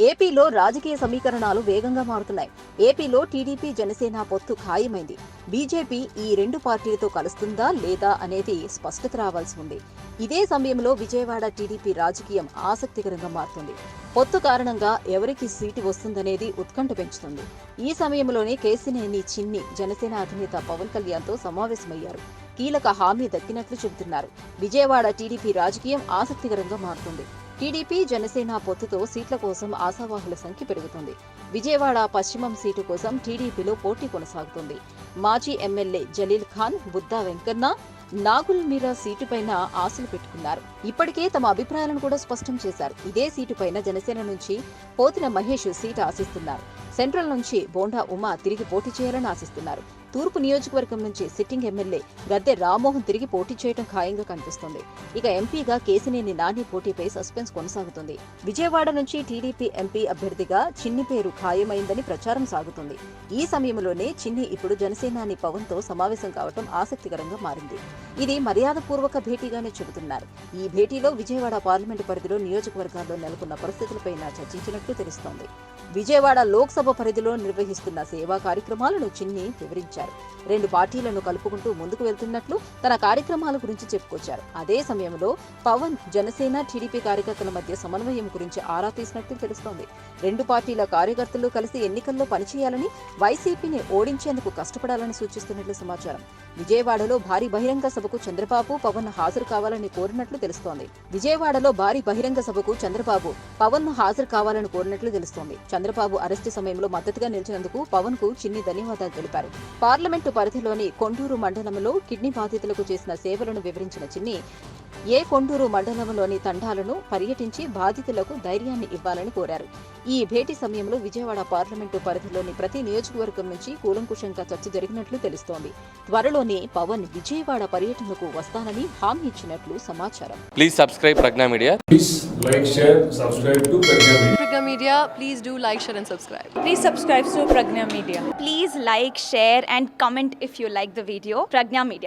ఏపీలో రాజకీయ సమీకరణాలు వేగంగా మారుతున్నాయి. ఏపీలో టీడీపీ జనసేన పొత్తు ఖాయమైంది. బీజేపీ ఈ రెండు పార్టీలతో కలుస్తుందా లేదా అనేది స్పష్టత రావాల్సి ఉంది. ఇదే సమయంలో విజయవాడ టీడీపీ రాజకీయం ఆసక్తికరంగా మారుతుంది. పొత్తు కారణంగా ఎవరికి సీటు వస్తుందనేది ఉత్కంఠ పెంచుతుంది. ఈ సమయంలోనే కేశినేని చిన్ని జనసేన అధినేత పవన్ కళ్యాణ్తో సమావేశమయ్యారు. కీలక హామీ దక్కినట్లు చెబుతున్నారు. విజయవాడ టీడీపీ రాజకీయం ఆసక్తికరంగా మారుతుంది. టీడీపీ జనసేన పొత్తుతో సీట్ల కోసం ఆశావాహుల సంఖ్య పెరుగుతుంది. విజయవాడ పశ్చిమం సీటు కోసం టీడీపీలో పోటీ కొనసాగుతుంది. మాజీ ఎమ్మెల్యే జలీల్ ఖాన్, బుద్దా వెంకన్న, నాగుల్ మీరా సీటుపైన ఆశలు పెట్టుకున్నారు. ఇప్పటికే తమ అభిప్రాయాలను కూడా స్పష్టం చేశారు. ఇదే సీటుపైన జనసేన నుంచి పోతిన మహేష్ సీటు ఆశిస్తున్నారు. సెంట్రల్ నుంచి బోండా ఉమా తిరిగి పోటీ చేయాలని ఆశిస్తున్నారు. తూర్పు నియోజకవర్గం నుంచి సిట్టింగ్ ఎమ్మెల్యే గద్దె రామ్మోహన్ తిరిగి పోటీ చేయడం ఖాయంగా కనిపిస్తుంది. ఇక ఎంపీగా కేశినేని నాని పోటీపై సస్పెన్స్ కొనసాగుతుంది. విజయవాడ నుంచి టీడీపీ ఎంపీ అభ్యర్థిగా చిన్ని పేరు ఖాయమైందని ప్రచారం సాగుతుంది. ఈ సమయంలోనే చిన్ని ఇప్పుడు జనసేనాని పవన్తో సమావేశం కావడం ఆసక్తికరంగా మారింది. ఇది మర్యాదపూర్వక భేటీగానే చెబుతున్నారు. ఈ భేటీలో విజయవాడ పార్లమెంటు పరిధిలో నియోజకవర్గాల్లో నెలకొన్న పరిస్థితులపై చర్చించినట్లు తెలుస్తోంది. విజయవాడ లోక్సభ పరిధిలో నిర్వహిస్తున్న సేవా కార్యక్రమాలను చిన్ని వివరించారు. రెండు పార్టీలను కలుపుకుంటూ ముందుకు వెళ్తున్నట్లు తన కార్యక్రమాల గురించి చెప్పుకొచ్చారు. అదే సమయంలో పవన్ జనసేన టీడీపీ కార్యకర్తల మధ్య సమన్వయం గురించి ఆరా తీసినట్లు తెలుస్తోంది. రెండు పార్టీల కార్యకర్తలు కలిసి ఎన్నికల్లో పనిచేయాలని, వైసీపీని ఓడించేందుకు కష్టపడాలని సూచిస్తున్నట్లు సమాచారం. విజయవాడలో భారీ బహిరంగ సభకు చంద్రబాబు, పవన్ హాజరు కావాలని కోరినట్లు తెలుస్తోంది. విజయవాడలో భారీ బహిరంగ సభకు చంద్రబాబు, పవన్ హాజరు కావాలని కోరినట్లు తెలుస్తోంది. చంద్రబాబు అరెస్టు సమయంలో మద్దతుగా నిలిచినందుకు పవన్ కు చిన్ని ధన్యవాదాలు తెలిపారు. పార్లమెంటు పరిధిలోని కొండూరు మండలంలో కిడ్నీ బాధితులకు చేసిన సేవలను వివరించిన చిన్ని కొండూరు మండలంలోని తండాలను పర్యటించి బాధితులకు ధైర్యాన్ని ఇవ్వాలని కోరారు. ఈ భేటీ సమయంలో విజయవాడ పార్లమెంటు పరిధిలోని ప్రతి నియోజకవర్గం నుంచి కూలంకుషంగా చర్చ జరిగినట్లు తెలుస్తోంది. త్వరలోనే పవన్ విజయవాడ పర్యటనకు వస్తానని హామీ ఇచ్చినట్లు సమాచారం. Please subscribe Pragna Media. Please like, share, subscribe to Pragna Media. Pragna Media, please do like, share and subscribe. Please subscribe to Pragna Media. Please like, share and comment if you like the video. Pragna Media.